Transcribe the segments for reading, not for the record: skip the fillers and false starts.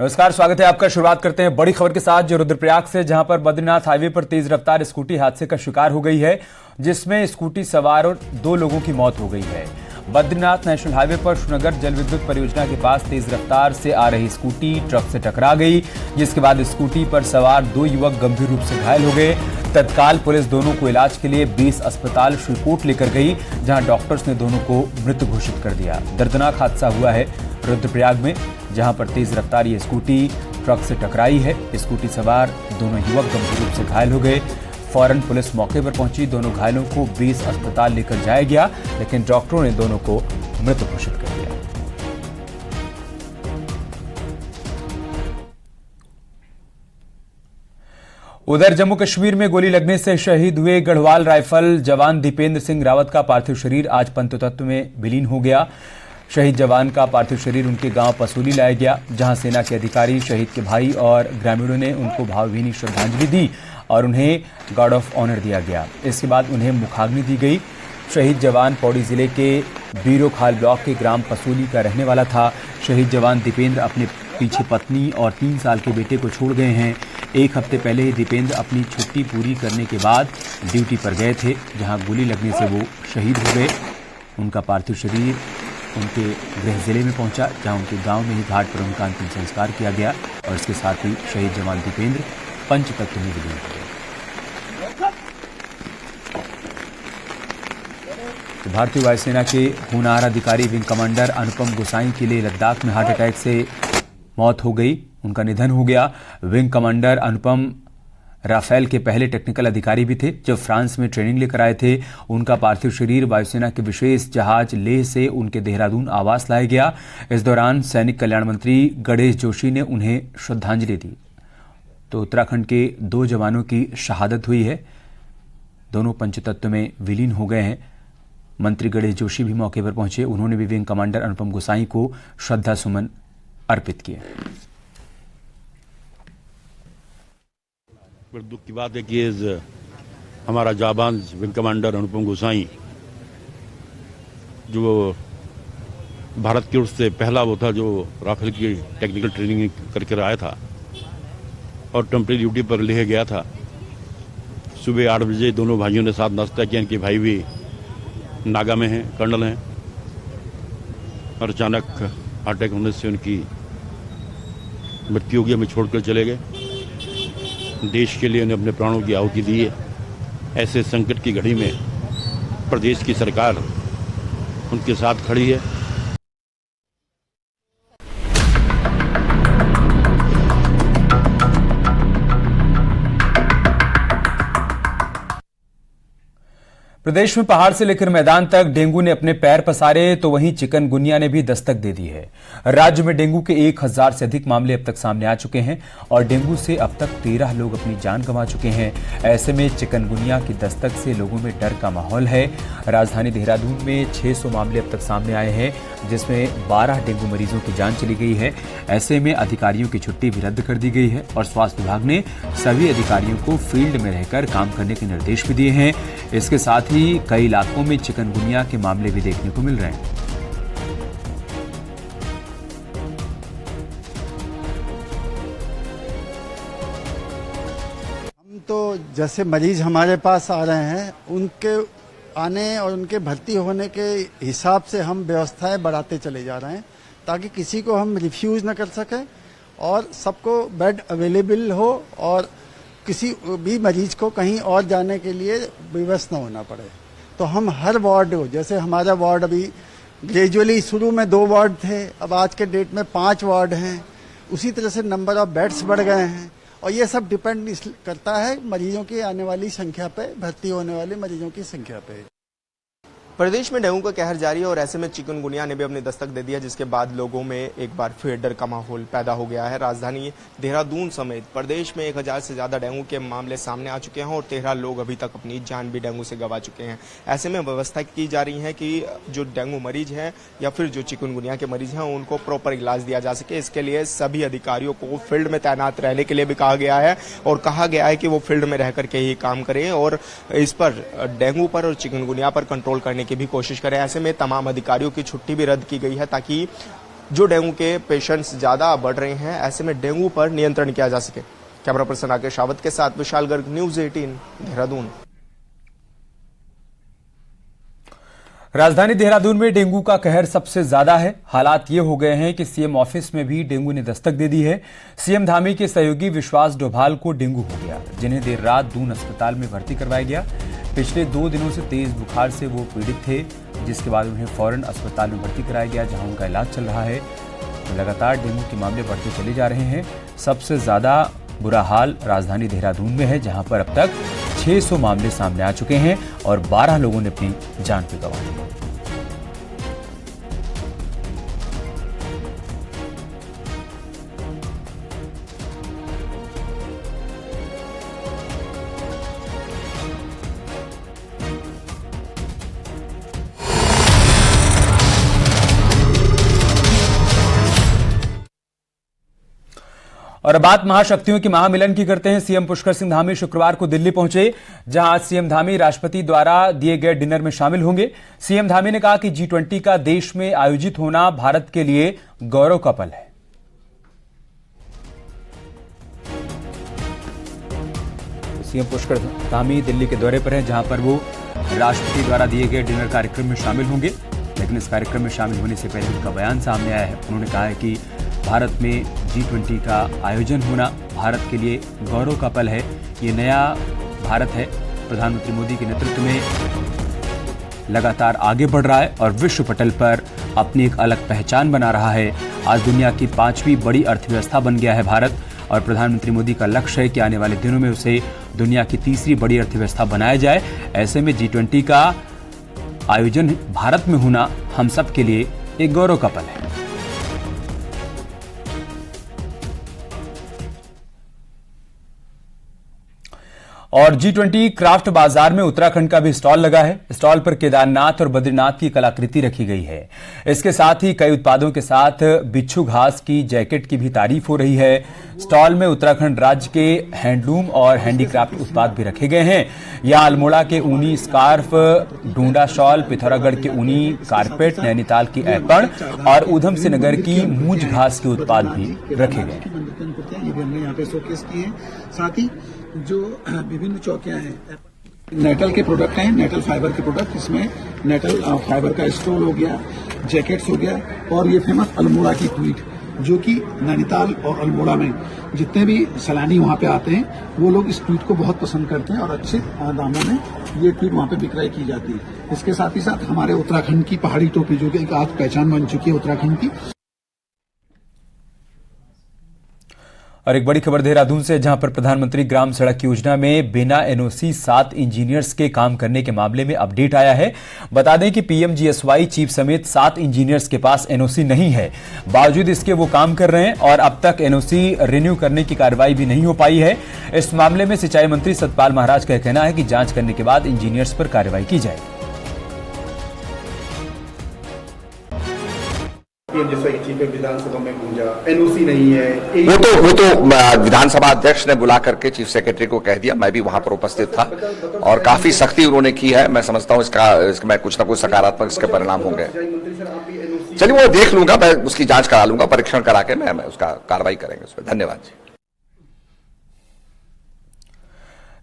नमस्कार, स्वागत है आपका। शुरुआत करते हैं बड़ी खबर के साथ, जो रुद्रप्रयाग से, जहां पर बद्रीनाथ हाईवे पर तेज रफ्तार स्कूटी हादसे का शिकार हो गई है, जिसमें स्कूटी सवार और 2 लोगों की मौत हो गई है। बद्रीनाथ नेशनल हाईवे पर श्रीनगर जल विद्युत परियोजना के पास तेज रफ्तार से आ रही स्कूटी ट्रक से टकरा गई, जिसके बाद स्कूटी पर सवार 2 युवक गंभीर रूप से घायल हो गए। तत्काल पुलिस दोनों को इलाज के लिए 20 अस्पताल श्रीकोट लेकर गई, जहां डॉक्टर्स ने दोनों को मृत घोषित कर दिया। दर्दनाक हादसा हुआ है रुद्रप्रयाग में, जहां पर तेज रफ्तार ये स्कूटी ट्रक से टकराई है। स्कूटी सवार दोनों युवक गंभीर रूप से घायल हो गए। फौरन पुलिस मौके पर पहुंची, दोनों घायलों को 20 अस्पताल लेकर जाया गया, लेकिन डॉक्टरों ने दोनों को मृत घोषित कर दिया। उधर जम्मू कश्मीर में गोली लगने से शहीद हुए गढ़वाल राइफल जवान दीपेंद्र सिंह रावत का पार्थिव शरीर आज पंचतत्व में विलीन हो गया। शहीद जवान का पार्थिव शरीर उनके गांव पसूली लाया गया, जहां सेना के अधिकारी, शहीद के भाई और ग्रामीणों ने उनको भावभीनी श्रद्धांजलि दी और उन्हें गार्ड ऑफ ऑनर दिया गया। इसके बाद उन्हें मुखाग्नि दी गई। शहीद जवान पौड़ी जिले के बीरोखाल ब्लॉक के ग्राम पसूली का रहने वाला था। शहीद जवान दीपेंद्र अपने पीछे पत्नी और 3 साल के बेटे को छोड़ गए हैं। 1 हफ्ते पहले ही दीपेंद्र अपनी छुट्टी पूरी करने के बाद ड्यूटी पर गए थे, जहां गोली लगने से वो शहीद हो गए। उनका पार्थिव शरीर उनके गृह जिले में पहुंचा, जहां उनके गांव में ही घाट पर उनका अंतिम संस्कार किया गया और इसके साथ ही शहीद जवान दीपेंद्र पंचतत्व में विलीन हो गए। तो भारतीय वायुसेना के होनहार अधिकारी विंग कमांडर अनुपम गोसाई के लिए लद्दाख में हार्ट अटैक से मौत हो गई, उनका निधन हो गया। विंग कमांडर अनुपम राफेल के पहले टेक्निकल अधिकारी भी थे। जब फ्रांस में ट्रेनिंग लेकर आए थे, उनका पार्थिव शरीर वायुसेना के विशेष जहाज लेह से उनके देहरादून आवास लाया गया। इस दौरान सैनिक कल्याण मंत्री गणेश जोशी ने उन्हें श्रद्धांजलि दी। तो उत्तराखंड के 2 जवानों की शहादत हुई है, दोनों पंचतत्व में विलीन हो गए हैं। मंत्री गणेश जोशी भी मौके पर पहुंचे, उन्होंने भी विंग कमांडर अनुपम गोसाई को श्रद्धा सुमन अर्पित किए। बड़ी दुख की बात है कि हमारा जाबाज विंग कमांडर अनुपम गोसाई, जो भारत की ओर से पहला वो था जो राफेल की टेक्निकल ट्रेनिंग करके आया था और टेम्परेरी ड्यूटी पर लेह गया था। सुबह 8 बजे दोनों भाइयों ने साथ नाश्ता किया। इनके भाई भी नागा में हैं, कर्नल हैं, और अचानक हार्ट अटैक होने से उनकी मृत्यु हो गई, हमें छोड़कर चले गए। देश के लिए उन्हें अपने प्राणों की आहुति दी है। ऐसे संकट की घड़ी में प्रदेश की सरकार उनके साथ खड़ी है। प्रदेश में पहाड़ से लेकर मैदान तक डेंगू ने अपने पैर पसारे, तो वहीं चिकनगुनिया ने भी दस्तक दे दी है। राज्य में डेंगू के 1000 से अधिक मामले अब तक सामने आ चुके हैं और डेंगू से अब तक 13 लोग अपनी जान गंवा चुके हैं। ऐसे में चिकनगुनिया की दस्तक से लोगों में डर का माहौल है। राजधानी देहरादून में 600 मामले अब तक सामने आए हैं, जिसमें 12 डेंगू मरीजों की जान चली गई है। ऐसे में अधिकारियों की छुट्टी भी रद्द कर दी गई है और स्वास्थ्य विभाग ने सभी अधिकारियों को फील्ड में रहकर काम करने के निर्देश भी दिए हैं। इसके साथ ही कई इलाकों में चिकनगुनिया के मामले भी देखने को मिल रहे हैं। हम तो जैसे मरीज हमारे पास आ रहे हैं, उनके आने और उनके भर्ती होने के हिसाब से हम व्यवस्थाएं बढ़ाते चले जा रहे हैं, ताकि किसी को हम रिफ्यूज न कर सकें और सबको बेड अवेलेबल हो और किसी भी मरीज को कहीं और जाने के लिए विवश न होना पड़े। तो हम हर वार्ड को, जैसे हमारा वार्ड अभी ग्रेजुअली शुरू में 2 वार्ड थे, अब आज के डेट में 5 वार्ड हैं। उसी तरह से नंबर ऑफ बेड्स बढ़ गए हैं और ये सब डिपेंड करता है मरीजों की आने वाली संख्या पे, भर्ती होने वाले मरीजों की संख्या पे। प्रदेश में डेंगू का कहर जारी है और ऐसे में चिकनगुनिया ने भी अपनी दस्तक दे दिया, जिसके बाद लोगों में एक बार फिर डर का माहौल पैदा हो गया है। राजधानी देहरादून समेत प्रदेश में 1000 से ज्यादा डेंगू के मामले सामने आ चुके हैं और 13 लोग अभी तक अपनी जान भी डेंगू से गंवा चुके हैं। ऐसे में व्यवस्था की जा रही है कि जो डेंगू मरीज हैं या फिर जो चिकनगुनिया के मरीज हैं, उनको प्रॉपर इलाज दिया जा सके। इसके लिए सभी अधिकारियों को फील्ड में तैनात रहने के लिए भी कहा गया है और कहा गया है कि वो फील्ड में रह करके ही काम करें और इस पर डेंगू पर और चिकनगुनिया पर कंट्रोल करने की भी कोशिश करें। ऐसे में तमाम अधिकारियों की छुट्टी भी रद्द की गई है ताकि जो डेंगू के पेशेंट्स ज़्यादा बढ़ रहे हैं, ऐसे में डेंगू पर नियंत्रण किया जा सके। कैमरा पर्सन राकेश रावत के साथ विशाल गर्ग, न्यूज़ 18 देहरादून। राजधानी देहरादून में डेंगू का कहर सबसे ज्यादा है। हालात ये हो गए हैं कि सीएम ऑफिस में भी डेंगू ने दस्तक दे दी है। सीएम धामी के सहयोगी विश्वास डोभाल को डेंगू हो गया, जिन्हें देर रात दून अस्पताल में भर्ती करवाया गया। पिछले 2 दिनों से तेज बुखार से वो पीड़ित थे, जिसके बाद उन्हें फौरन अस्पताल में भर्ती कराया गया, जहां उनका इलाज चल रहा है। लगातार डेंगू के मामले बढ़ते चले जा रहे हैं। सबसे ज्यादा बुरा हाल राजधानी देहरादून में है, जहां पर अब तक 600 मामले सामने आ चुके हैं और 12 लोगों ने अपनी जान पे गंवा दी। और अब बात महाशक्तियों के महामिलन की करते हैं। सीएम पुष्कर सिंह धामी शुक्रवार को दिल्ली पहुंचे, जहां आज सीएम धामी राष्ट्रपति द्वारा दिए गए डिनर में शामिल होंगे। सीएम धामी ने कहा कि G20 का देश में आयोजित होना भारत के लिए गौरव का पल है। सीएम पुष्कर धामी दिल्ली के दौरे पर हैं, जहां पर वो राष्ट्रपति द्वारा दिए गए डिनर कार्यक्रम में शामिल होंगे। लेकिन इस कार्यक्रम में शामिल होने से पहले उनका बयान सामने आया है। उन्होंने कहा है कि भारत में G20 का आयोजन होना भारत के लिए गौरव का पल है। ये नया भारत है, प्रधानमंत्री मोदी के नेतृत्व में लगातार आगे बढ़ रहा है और विश्व पटल पर अपनी एक अलग पहचान बना रहा है। आज दुनिया की 5वीं बड़ी अर्थव्यवस्था बन गया है भारत, और प्रधानमंत्री मोदी का लक्ष्य है कि आने वाले दिनों में उसे दुनिया की 3री बड़ी अर्थव्यवस्था बनाया जाए। ऐसे में G20 का आयोजन भारत में होना हम सब के लिए एक गौरव का पल है। और G20 क्राफ्ट बाजार में उत्तराखंड का भी स्टॉल लगा है। स्टॉल पर केदारनाथ और बद्रीनाथ की कलाकृति रखी गई है। इसके साथ ही कई उत्पादों के साथ बिच्छू घास की जैकेट की भी तारीफ हो रही है। स्टॉल में उत्तराखंड राज्य के हैंडलूम और हैंडीक्राफ्ट उत्पाद भी रखे गए हैं। यहाँ अल्मोड़ा के ऊनी स्कार्फ, डूंडा शॉल, पिथौरागढ़ के ऊनी कारपेट, नैनीताल की ऐपण और ऊधम सिंह नगर की मूंज घास के उत्पाद भी रखे गए। ये भी हमने यहाँ पे शोकेस किए हैं। साथ ही जो विभिन्न चौकियां हैं, नेटल के प्रोडक्ट हैं, नेटल फाइबर के प्रोडक्ट, इसमें नेटल फाइबर का स्टोल हो गया, जैकेट्स हो गया, और ये फेमस अल्मोड़ा की ट्वीट, जो कि नैनीताल और अल्मोड़ा में जितने भी सैलानी वहां पे आते हैं वो लोग इस ट्वीट को बहुत पसंद करते हैं और अच्छे दामों में ये ट्वीट वहां पे विक्रय की जाती है। इसके साथ ही साथ हमारे उत्तराखंड की पहाड़ी टोपी, जो कि एक आज पहचान बन चुकी है उत्तराखंड की। और एक बड़ी खबर देहरादून से, जहां पर प्रधानमंत्री ग्राम सड़क योजना में बिना एनओसी 7 इंजीनियर्स के काम करने के मामले में अपडेट आया है। बता दें कि पीएमजीएसवाई चीफ समेत 7 इंजीनियर्स के पास एनओसी नहीं है। बावजूद इसके वो काम कर रहे हैं और अब तक एनओसी रिन्यू करने की कार्रवाई भी नहीं हो पाई है। इस मामले में सिंचाई मंत्री सतपाल महाराज का कहना है कि जांच करने के बाद इंजीनियर्स पर कार्रवाई की जाएगी। विधानसभा में गूंजा, एनओसी नहीं है। वो तो विधानसभा अध्यक्ष ने बुला करके चीफ सेक्रेटरी को कह दिया। मैं भी वहां पर उपस्थित था और काफी सख्ती उन्होंने की है। मैं समझता हूं इसका कुछ ना कुछ सकारात्मक इसके परिणाम होंगे। चलिए वो देख लूंगा, मैं उसकी जांच करा लूंगा, परीक्षण करा के मैं उसका कार्रवाई करेंगे उस पर। धन्यवाद जी।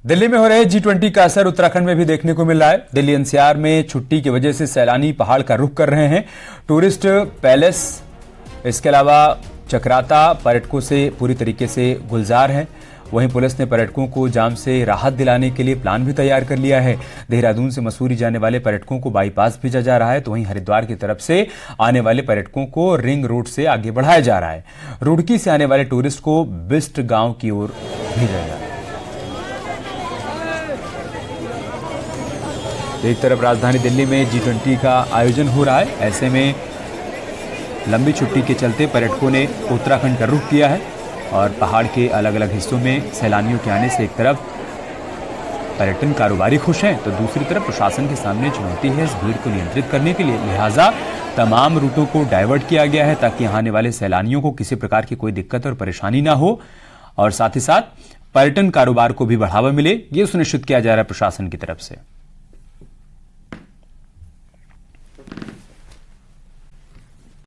दिल्ली में हो रहे G20 का असर उत्तराखंड में भी देखने को मिल रहा है। दिल्ली एनसीआर में छुट्टी की वजह से सैलानी पहाड़ का रुख कर रहे हैं। टूरिस्ट पैलेस, इसके अलावा चक्राता पर्यटकों से पूरी तरीके से गुलजार है। वहीं पुलिस ने पर्यटकों को जाम से राहत दिलाने के लिए प्लान भी तैयार कर लिया है। देहरादून से मसूरी जाने वाले पर्यटकों को बाईपास भेजा जा रहा है, तो वहीं हरिद्वार की तरफ से आने वाले पर्यटकों को रिंग रोड से आगे बढ़ाया जा रहा है। रुड़की से आने वाले टूरिस्ट को बिस्ट गांव की ओर भेजा जा रहा है। एक तरफ राजधानी दिल्ली में G20 का आयोजन हो रहा है। ऐसे में लंबी छुट्टी के चलते पर्यटकों ने उत्तराखंड का रुख किया है और पहाड़ के अलग अलग हिस्सों में सैलानियों के आने से एक तरफ पर्यटन कारोबारी खुश हैं, तो दूसरी तरफ प्रशासन के सामने चुनौती है इस भीड़ को नियंत्रित करने के लिए। लिहाजा तमाम रूटों को डाइवर्ट किया गया है ताकि यहाँ आने वाले सैलानियों को किसी प्रकार की कोई दिक्कत और परेशानी ना हो, और साथ ही साथ पर्यटन कारोबार को भी बढ़ावा मिले, ये सुनिश्चित किया जा रहा है प्रशासन की तरफ से।